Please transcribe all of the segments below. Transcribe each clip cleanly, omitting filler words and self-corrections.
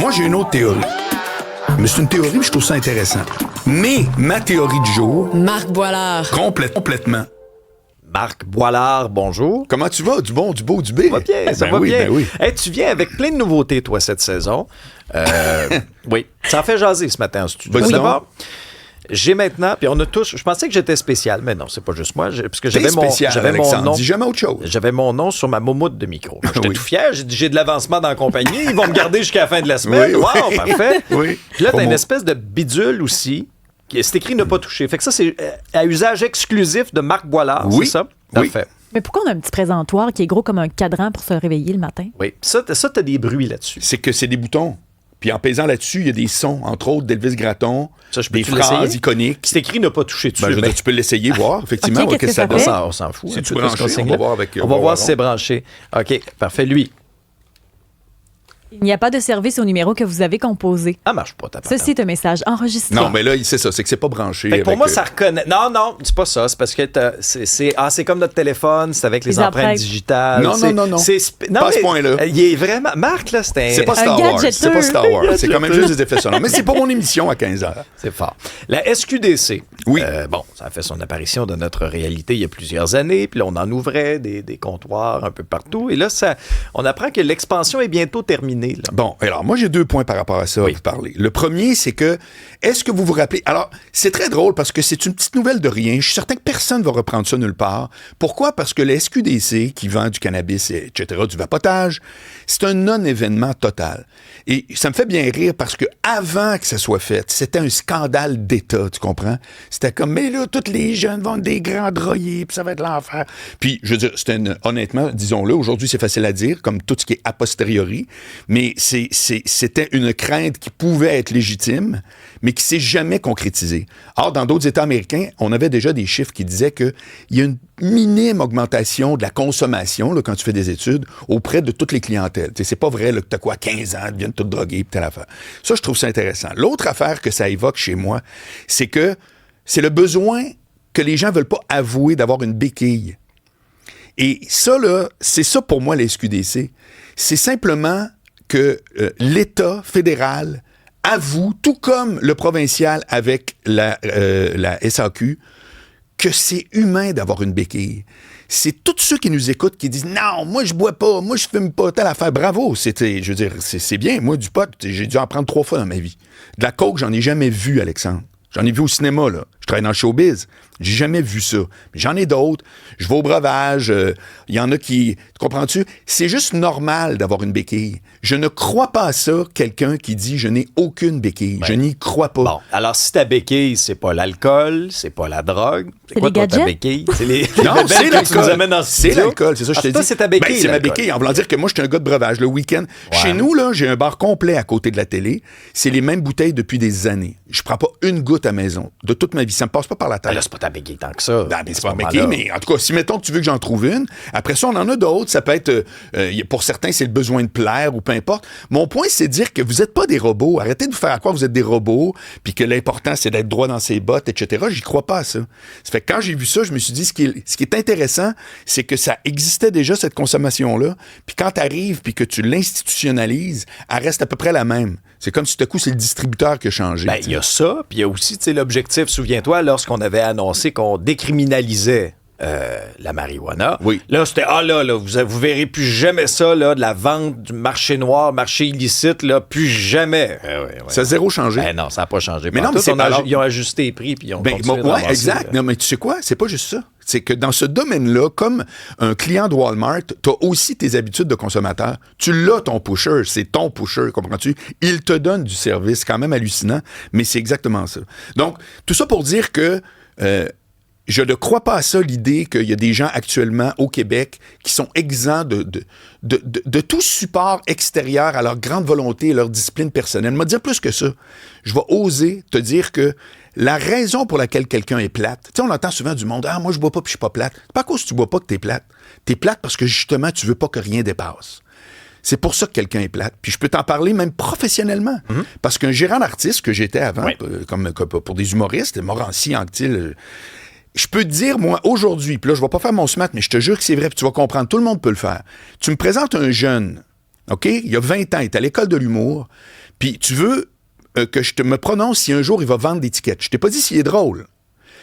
Moi, j'ai une autre théorie. Mais c'est une théorie, mais je trouve ça intéressant. Mais ma théorie du jour... Marc Boilard. Complètement. Marc Boilard, bonjour. Comment tu vas? Du bon, du beau, du B? Ça va bien, ça va bien. Ben oui. Hey, tu viens avec plein de nouveautés, toi, cette saison. Oui, ça en fait jaser ce matin en studio. Vas-y donc. D'abord, j'ai maintenant, puis on a tous, je pensais que j'étais spécial, mais non, c'est pas juste moi, parce que T'es spécial, j'avais mon Alexandre. nom. Dis jamais autre chose. J'avais mon nom sur ma moumoute de micro. J'étais Oui. tout fier, j'ai dit, j'ai de l'avancement dans la compagnie, ils vont me garder jusqu'à la fin de la semaine. Oui, Wow, oui. parfait. Oui. Puis là, t'as une Promo. espèce de bidule aussi, c'est écrit ne pas toucher. Fait que ça, c'est à usage exclusif de Marc Boilard, Oui. c'est ça? Oui. Parfait. Mais pourquoi on a un petit présentoir qui est gros comme un cadran pour se réveiller le matin? Oui. Ça, t'as des bruits là-dessus. C'est que c'est des boutons. Puis en pesant là-dessus, il y a des sons, entre autres d'Elvis Gratton, Ça, je des peux-tu phrases l'essayer? iconiques. C'est écrit ne pas toucher dessus. Ben, je veux mais- dire, tu peux l'essayer, voir, effectivement, Ok, voir qu'est-ce que ça donne. fait? On s'en fout. Si un tu peu de ce branches, qu'on signe on va là. voir avec, On va voir si Aaron. c'est branché. OK, parfait. Lui, Il n'y a pas de service au numéro que vous avez composé. ça marche pas, ta Ceci est un message enregistré. Non, mais là, c'est ça, c'est que c'est pas branché. Fait que pour avec, moi, ça reconnaît. Non, c'est pas ça. C'est parce que c'est comme notre téléphone, c'est avec les Les empreintes empreintes. digitales. Non, C'est- non, non. c'est Pas à ce mais, point-là. Il est vraiment. Marc, là, C'est pas Un Star Wars. gadgeteur. C'est pas Star Wars. C'est quand même juste des effets sonores. Mais c'est pas mon émission à 15h. C'est fort. La SQDC. Oui. Bon, ça a fait son apparition dans notre réalité il y a plusieurs années. Puis là, on en ouvrait des comptoirs un peu partout. Et là, on apprend que l'expansion est bientôt terminée. Là. Bon, alors moi j'ai 2 points par rapport à ça à vous parler. Le premier, c'est que, est-ce que vous vous rappelez... Alors, c'est très drôle parce que c'est une petite nouvelle de rien. Je suis certain que personne ne va reprendre ça nulle part. Pourquoi? Parce que la SQDC, qui vend du cannabis, etc., du vapotage, c'est un non-événement total. Et ça me fait bien rire parce que avant que ça soit fait, c'était un scandale d'État, tu comprends? C'était comme, mais là, tous les jeunes vont être des grands drogués, puis ça va être l'enfer. Puis, je veux dire, honnêtement, disons-le, aujourd'hui, c'est facile à dire, comme tout ce qui est a posteriori, mais c'était une crainte qui pouvait être légitime, mais qui s'est jamais concrétisée. Or, dans d'autres États américains, on avait déjà des chiffres qui disaient qu'il y a une minime augmentation de la consommation, là, quand tu fais des études, auprès de toutes les clientèles. T'sais, c'est pas vrai là, que tu as quoi, 15 ans, tu viens de tout droguer, puis telle affaire. Ça, je trouve ça intéressant. L'autre affaire que ça évoque chez moi, c'est que c'est le besoin que les gens veulent pas avouer d'avoir une béquille. Et ça, là, c'est ça pour moi, la SQDC. C'est simplement que l'État fédéral avoue, tout comme le provincial avec la SAQ, que c'est humain d'avoir une béquille. C'est tous ceux qui nous écoutent qui disent « Non, moi, je bois pas, moi, je fume pas, telle affaire. » Bravo, je veux dire, c'est bien. Moi, du pot, j'ai dû en prendre 3 fois dans ma vie. De la coke, j'en ai jamais vu, Alexandre. J'en ai vu au cinéma, là. Je travaille dans le showbiz. J'ai jamais vu ça. Mais j'en ai d'autres. Je vais au breuvage. Il y en a qui... Tu comprends-tu? C'est juste normal d'avoir une béquille. Je ne crois pas à ça, quelqu'un qui dit « Je n'ai aucune béquille. Je n'y crois pas. » Bon, alors si ta béquille, c'est pas l'alcool, c'est pas la drogue, c'est C'est quoi les toi, ta gadgets? béquille? C'est les Non, bébelles c'est que tu l'alcool. nous amènes dans ce C'est studio? l'alcool, c'est ça, je te dis. toi, c'est ta béquille, Ben, c'est ma l'alcool. béquille. En voulant dire que moi, je suis un gars de breuvage. Le week-end, chez nous, là, j'ai un bar complet à côté de la télé. C'est les mêmes bouteilles depuis des années. Je prends pas une goutte à maison de toute ma vie. Ça me passe pas par la Ben tête. là, c'est pas ta béquille tant que ça. Ben, mais c'est À pas ce ma béquille, moment-là. mais en tout cas, si mettons que tu veux que j'en trouve une, après ça, on en a d'autres. Ça peut être, pour certains, c'est le besoin de plaire ou peu importe. Mon point, c'est de dire que vous n'êtes pas des robots. Arrêtez de vous faire à quoi vous êtes des robots, puis que l'important, c'est d'être droit dans ses bottes, etc. J'y crois pas à ça. Ça fait que quand j'ai vu ça, je me suis dit, ce qui est intéressant, c'est que ça existait déjà, cette consommation-là, puis quand tu arrives, puis que tu l'institutionnalises, elle reste à peu près la même. C'est comme si tout à coup, c'est le distributeur qui a changé. Ben, il y a ça, puis il y a aussi, tu sais, l'objectif, souviens-toi, lorsqu'on avait annoncé qu'on décriminalisait la marijuana. Oui. Là, c'était, vous verrez plus jamais ça, là, de la vente du marché noir, marché illicite, là, plus jamais. Ouais. Ça a zéro changé. Ben non, ça n'a pas changé. Mais non, Tout, mais c'est alors- ils ont ajusté les prix, puis ils ont Ben, continué de ouais, ramasser, exact. là. Non, mais tu sais quoi? C'est pas juste ça. C'est que dans ce domaine-là, comme un client de Walmart, tu as aussi tes habitudes de consommateur. Tu l'as, ton pusher. C'est ton pusher, comprends-tu? Il te donne du service. C'est quand même hallucinant, mais c'est exactement ça. Donc, tout ça pour dire que je ne crois pas à ça, l'idée qu'il y a des gens actuellement au Québec qui sont exempts de tout support extérieur à leur grande volonté et leur discipline personnelle. Je vais te dire plus que ça. Je vais oser te dire que la raison pour laquelle quelqu'un est plate, tu sais, on entend souvent du monde, « Ah, moi, je bois pas puis je suis pas plate. » C'est pas à cause que tu bois pas que t'es plate. T'es plate parce que, justement, tu veux pas que rien dépasse. C'est pour ça que quelqu'un est plate. Puis je peux t'en parler même professionnellement. Parce qu'un gérant d'artiste que j'étais avant, comme pour des humoristes, Morancy, Anctil, je peux te dire, moi, aujourd'hui, puis là, je vais pas faire mon smart, mais je te jure que c'est vrai, puis tu vas comprendre, tout le monde peut le faire. Tu me présentes un jeune OK? Il y a 20 ans, il est à l'école de l'humour, puis tu veux que je me prononce si un jour il va vendre des tickets. Je t'ai pas dit s'il est drôle.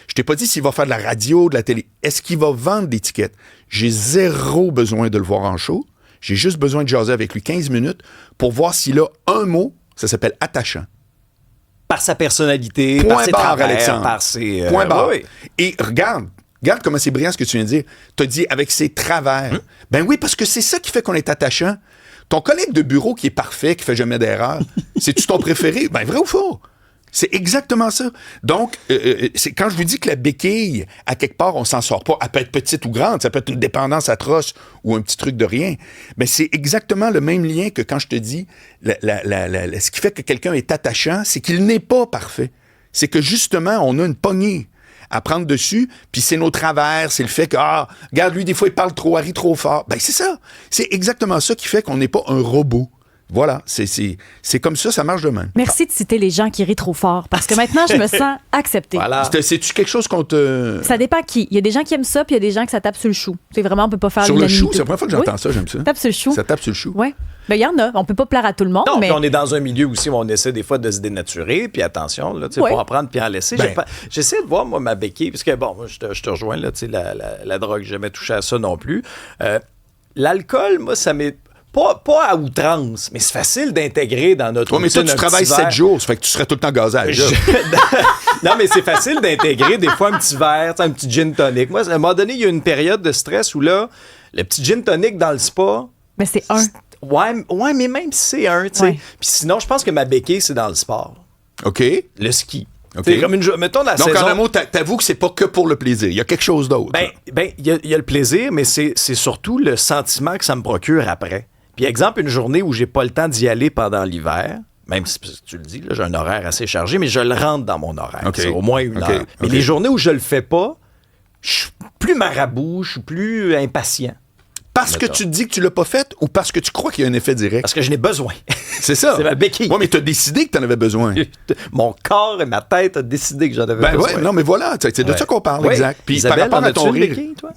Je t'ai pas dit s'il va faire de la radio, de la télé. Est-ce qu'il va vendre des tickets? J'ai zéro besoin de le voir en show. J'ai juste besoin de jaser avec lui 15 minutes pour voir s'il a un mot, ça s'appelle attachant. Par sa personnalité, Point par ses barre, travers, Alexandre. par ses... Point barre. oui. Et regarde comment c'est brillant ce que tu viens de dire. Tu as dit avec ses travers. Ben oui, parce que c'est ça qui fait qu'on est attachant. Ton collègue de bureau qui est parfait, qui fait jamais d'erreur, c'est-tu ton préféré? Ben vrai ou faux? C'est exactement ça. Donc, c'est quand je vous dis que la béquille, à quelque part, on s'en sort pas. Elle peut être petite ou grande, ça peut être une dépendance atroce ou un petit truc de rien. Mais c'est exactement le même lien que quand je te dis, ce qui fait que quelqu'un est attachant, c'est qu'il n'est pas parfait. C'est que justement, on a une poignée à prendre dessus, puis c'est nos travers, c'est le fait que, regarde, lui, des fois, il parle trop, il rit trop fort. Ben, c'est ça. C'est exactement ça qui fait qu'on n'est pas un robot. Voilà, c'est comme ça marche de même. Merci de citer les gens qui rient trop fort, parce que maintenant, je me sens acceptée. Voilà. C'est-tu quelque chose qu'on te... Ça dépend qui. Il y a des gens qui aiment ça, puis il y a des gens que ça tape sur le chou. C'est vraiment, on peut pas faire Sur le l'unanimité. chou, c'est la première fois que j'entends ça, j'aime ça. Ça tape sur le chou. Ça tape sur le chou. Oui. Ben, il y en a. On peut pas plaire à tout le monde, Non, mais... puis on est dans un milieu aussi où on essaie des fois de se dénaturer, puis attention, là, tu sais, Ouais. faut en prendre puis en laisser. Ben. J'essaie de voir, moi, ma béquille, parce que, bon, moi, je te rejoins, là, tu sais, la drogue, j'ai jamais touché à ça non plus. L'alcool, moi, ça m'est... Pas à outrance, mais c'est facile d'intégrer dans notre Oui, mais toi, routine tu un travailles petit 7 verre. jours, ça fait que tu serais tout le temps gazé à la job. Non, mais c'est facile d'intégrer des fois un petit verre, un petit gin tonic. Moi, à un moment donné, il y a une période de stress où là, le petit gin tonic dans le spa... Mais c'est un. Ouais, mais même si c'est un, tu sais. Ouais. Puis sinon, je pense que ma béquille, c'est dans le sport. OK? Le ski. OK. C'est comme mettons la Donc, saison... en un mot, t'avoues que c'est pas que pour le plaisir. Il y a quelque chose d'autre. Ben, il y a le plaisir, mais c'est surtout le sentiment que ça me procure après. Puis, exemple, une journée où j'ai pas le temps d'y aller pendant l'hiver, même si tu le dis, là, j'ai un horaire assez chargé, mais je le rentre dans mon horaire. OK. C'est au moins une OK. heure. Mais OK. les journées où je le fais pas, je suis plus marabout, je suis plus impatient. Parce que tu te dis que tu l'as pas fait ou parce que tu crois qu'il y a un effet direct? Parce que je n'ai besoin. C'est ça. C'est ma béquille. Oui, mais t'as décidé que t'en avais besoin. Mon corps et ma tête ont décidé que j'en avais Ben besoin. ouais, non, mais voilà, c'est de Ouais. ça qu'on parle, Oui. exact. Puis Isabelle, par rapport à en ton as-tu une rire... béquille, toi?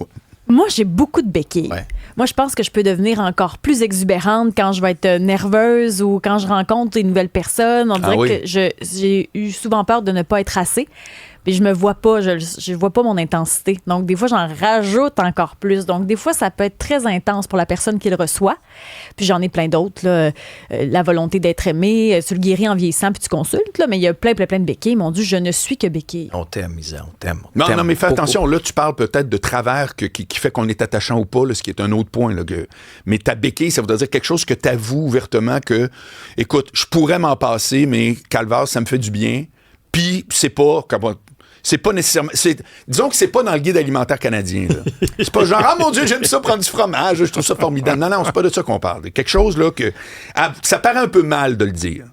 Moi, j'ai beaucoup de béquilles. Ouais. Moi, je pense que je peux devenir encore plus exubérante quand je vais être nerveuse ou quand je rencontre des nouvelles personnes. On dirait oui. que j'ai eu souvent peur de ne pas être assez. Puis je me vois pas, je vois pas mon intensité. Donc, des fois, j'en rajoute encore plus. Donc, des fois, ça peut être très intense pour la personne qui le reçoit. Puis j'en ai plein d'autres, là. La volonté d'être aimé, tu le guéris en vieillissant, puis tu consultes, là. Mais il y a plein de béquilles. Mon Dieu, je ne suis que béquille. On t'aime, Isa, on t'aime. Non, mais fais attention, là, tu parles peut-être de travers qui fait qu'on est attachant ou pas, là, ce qui est un autre point. Là, mais ta béquille, ça voudrait dire quelque chose que tu avoues ouvertement que, écoute, je pourrais m'en passer, mais calvaire, ça me fait du bien. Puis, c'est pas nécessairement... disons que c'est pas dans le guide alimentaire canadien. Là. C'est pas genre, ah mon Dieu, j'aime ça prendre du fromage, je trouve ça formidable. Non, c'est pas de ça qu'on parle. Quelque chose là que... ça paraît un peu mal de le dire.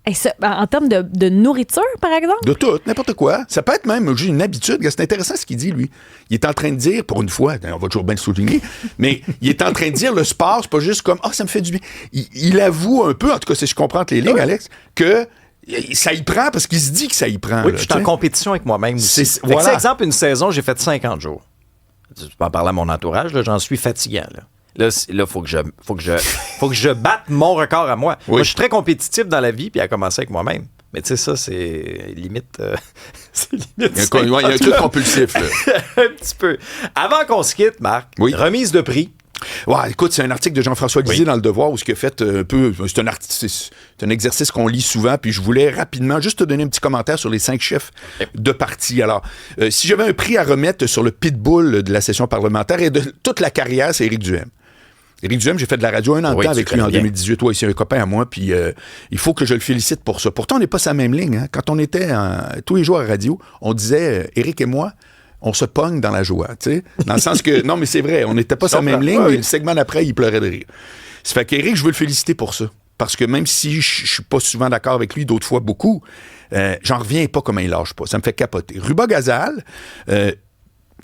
Et ça, en termes de nourriture, par exemple? De tout, n'importe quoi. Ça peut être même juste une habitude. C'est intéressant ce qu'il dit, lui. Il est en train de dire, pour une fois, on va toujours bien le souligner, mais il est en train de dire, le sport, c'est pas juste comme, ça me fait du bien. Il avoue un peu, en tout cas, si je comprends entre les lignes, Alex, que ça y prend parce qu'il se dit que ça y prend. Oui, là, puis je suis en compétition avec moi-même aussi. C'est- Fait que, voilà. exemple, une saison, j'ai fait 50 jours. Tu peux en parler à mon entourage, là, j'en suis fatigant. Là, faut que je batte mon record à moi. Oui. Moi, je suis très compétitif dans la vie, puis à commencer avec moi-même. Mais tu sais, ça, c'est limite... c'est limite Il y a un truc compulsif. Là. un petit peu. Avant qu'on se quitte, Marc, Oui. remise de prix. Ouais, écoute, c'est un article de Jean-François Lisée dans Le Devoir où ce qu'il a fait un peu... C'est un exercice qu'on lit souvent, puis je voulais rapidement juste te donner un petit commentaire sur les 5 chefs de parti. Alors, si j'avais un prix à remettre sur le pitbull de la session parlementaire et de toute la carrière, c'est Éric Duhem. Éric Duhem, j'ai fait de la radio un an de Oui, temps tu avec lui en connais bien. 2018. Toi, c'est un copain à moi, puis il faut que je le félicite pour ça. Pourtant, on n'est pas sur la même ligne. Hein. Quand on était tous les jours à radio, on disait, Éric et moi, on se pogne dans la joie, tu sais. Dans le sens que, non, mais c'est vrai, on n'était pas sur la même ligne, mais le segment d'après, il pleurait de rire. Ça fait qu'Éric, je veux le féliciter pour ça. Parce que même si je suis pas souvent d'accord avec lui, d'autres fois beaucoup, j'en reviens pas comment il lâche pas. Ça me fait capoter. Ruba Gazal,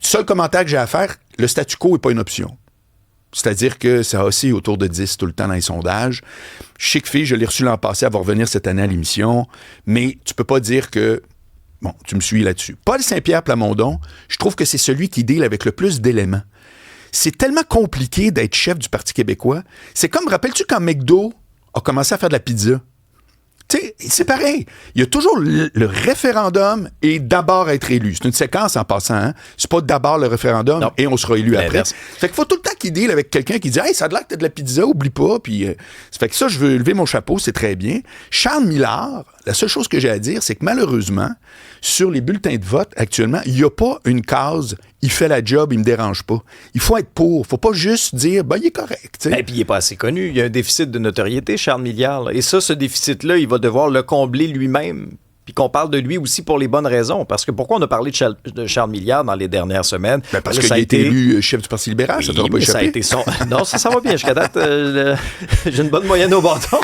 seul commentaire que j'ai à faire, le statu quo n'est pas une option. C'est-à-dire que ça oscille autour de 10 tout le temps dans les sondages. Chic fille, je l'ai reçu l'an passé, elle va revenir cette année à l'émission, mais tu peux pas dire que... Bon, tu me suis là-dessus. Paul Saint-Pierre Plamondon, je trouve que c'est celui qui deal avec le plus d'éléments. c'est tellement compliqué d'être chef du Parti québécois. C'est comme, rappelles-tu quand McDo a commencé à faire de la pizza? Tu sais, c'est pareil. Il y a toujours le référendum et d'abord être élu. C'est une séquence en passant. Hein? C'est pas d'abord le référendum et on sera élu après. Fait qu'il faut tout le temps qu'il deal avec quelqu'un qui dit « Hey, ça a l'air que t'as de la pizza, oublie pas. » Puis, ça fait que ça, je veux lever mon chapeau, c'est très bien. Charles Millard, la seule chose que j'ai à dire, c'est que malheureusement, sur les bulletins de vote, actuellement, il n'y a pas une case « Il fait la job, il me dérange pas ». Il faut être pour. Faut pas juste dire « Ben, il est correct. » Et puis, il n'est pas assez connu. Il y a un déficit de notoriété, Charles Millard. Là. Et ça, ce déficit-là, il va devoir le combler lui-même. Puis qu'on parle de lui aussi pour les bonnes raisons. Parce que pourquoi on a parlé de Charles Millard dans les dernières semaines? Ben parce qu'il a été élu chef du Parti libéral, ça t'aura pas échappé. Ça a été son... Non, ça va bien. Jusqu'à date, j'ai une bonne moyenne au bâton.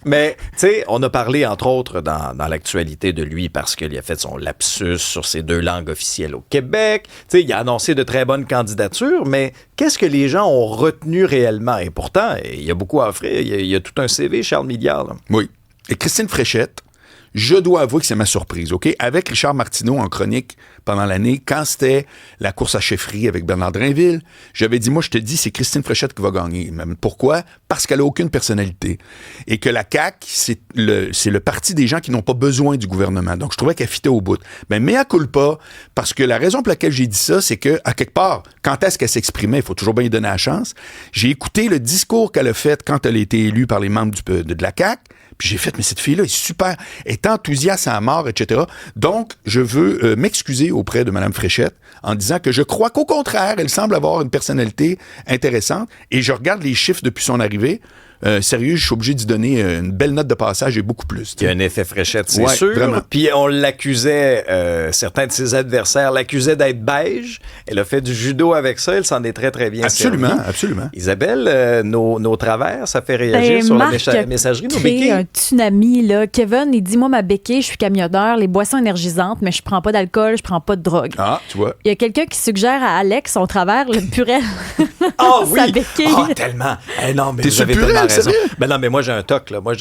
Mais, tu sais, on a parlé, entre autres, dans l'actualité de lui parce qu'il a fait son lapsus sur ses 2 langues officielles au Québec. Tu sais, il a annoncé de très bonnes candidatures, mais qu'est-ce que les gens ont retenu réellement? Et pourtant, il y a beaucoup à offrir. Il y a tout un CV, Charles Millard. Là. Oui. Et Christine Fréchette, je dois avouer que c'est ma surprise, OK? Avec Richard Martineau en chronique pendant l'année, quand c'était la course à chefferie avec Bernard Drainville, j'avais dit, moi, je te dis, c'est Christine Fréchette qui va gagner. Pourquoi? Parce qu'elle n'a aucune personnalité. Et que la CAQ, c'est le parti des gens qui n'ont pas besoin du gouvernement. Donc, je trouvais qu'elle fitait au bout. Mais mea culpa, parce que la raison pour laquelle j'ai dit ça, c'est que, à quelque part, quand est-ce qu'elle s'exprimait, il faut toujours bien lui donner la chance. J'ai écouté le discours qu'elle a fait quand elle a été élue par les membres de la CAQ. Puis j'ai fait, mais cette fille-là est super, elle est enthousiaste à mort, etc. Donc, je veux m'excuser auprès de Mme Fréchette en disant que je crois qu'au contraire, elle semble avoir une personnalité intéressante. Et je regarde les chiffres depuis son arrivée. Sérieux, je suis obligé d'y donner une belle note de passage et beaucoup plus. Il y a un effet Fréchette, c'est ouais, sûr. Vraiment. Puis on l'accusait, certains de ses adversaires l'accusaient d'être beige. Elle a fait du judo avec ça, elle s'en est très, très bien Absolument, servie. absolument. Isabelle, nos travers, ça fait réagir sur Marc la messagerie, nos béquilles. un tsunami, là. Kevin, il dit, moi, ma béquille, je suis camionneur, les boissons énergisantes, mais je prends pas d'alcool, je prends pas de drogue. Ah, tu vois. Il y a quelqu'un qui suggère à Alex, son travers, le purel. Ah oui! Sa béquille. Ah, tellement! Non, mais T'es vous avez sur le tellement purel, raison. sérieux? Ben non, mais moi, j'ai un toc, là. Moi,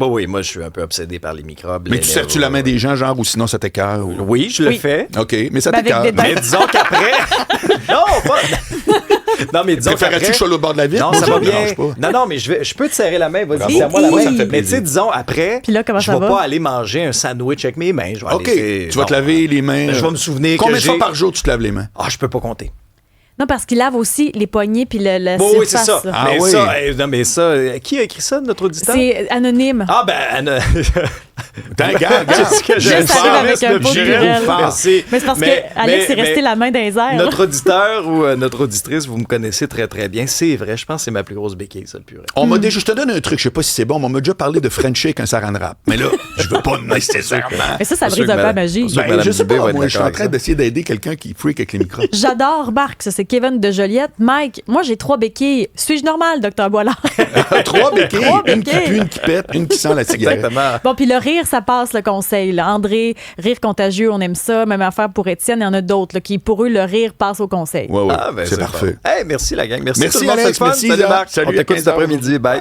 oui, moi, je suis un peu obsédé par les microbes. Mais tu serres-tu la main des gens, genre, ou sinon ça t'écoeure? Ou... Oui, je le fais. OK, mais ça Ben, t'écoeure. avec des Mais disons qu'après... Non, pas... Non, mais disons Préférais-tu qu'après... que je sois au bord de la ville? Non, Moi, ça ça va me bien. dérange pas. Non, mais je peux te serrer la main. Vas-y, Bravo. c'est à moi la main. Ça me fait Mais tu sais, plaisir. disons, après, Puis là, comment je ça vais va? pas aller manger un sandwich avec mes mains. Je vais OK, aller, tu vas te laver les mains. Je vais me souvenir Combien que de fois j'ai... par jour tu te laves les mains? Ah, je peux pas compter. Non, parce qu'il lave aussi les poignets puis la Bon, surface. oui, c'est ça. là. Ah mais oui. ça, non, mais ça, qui a écrit ça, notre auditeur? C'est anonyme. Ah, ben, Regarde, Qu'est-ce que je Juste arrive avec un pot de purel. Merci. Mais c'est parce que Alex est resté la main dans les airs. Notre auditeur ou notre auditrice, vous me connaissez très, très bien. C'est vrai, je pense que c'est ma plus grosse béquille, ça, le purée. On m'a déjà, je te donne un truc, je sais pas si c'est bon, mais on m'a déjà parlé de Frencher avec un saran wrap. Mais là, je veux pas nécessairement. Mais ça Pas brise sûr que un peu la madame- magie. pas sûr que Ben, Madame je sais Dubé va pas, être moi, je suis en d'accord train avec d'essayer d'aider quelqu'un qui freak avec les micros. J'adore Marc, ça c'est Kevin de Joliette. Mike, moi j'ai 3 béquilles. Suis-je normal, docteur Boilard? 3 béquilles, Trois une qui béquilles. pue, une qui pète, une qui sent la ça. cigarette. Exactement. Bon, puis le rire, ça passe le conseil. Là. André, rire contagieux, on aime ça. Même affaire pour Étienne, il y en a d'autres là, qui, pour eux, le rire passe au conseil. Ouais, ouais, Ah, ben, c'est parfait. Bon. Hey, merci la gang. Merci Merci, tout le monde, Alex, c'est le fun. merci, Salut Isa. Marc. Salut, On à t'écoute 15 cet après-midi. Bye.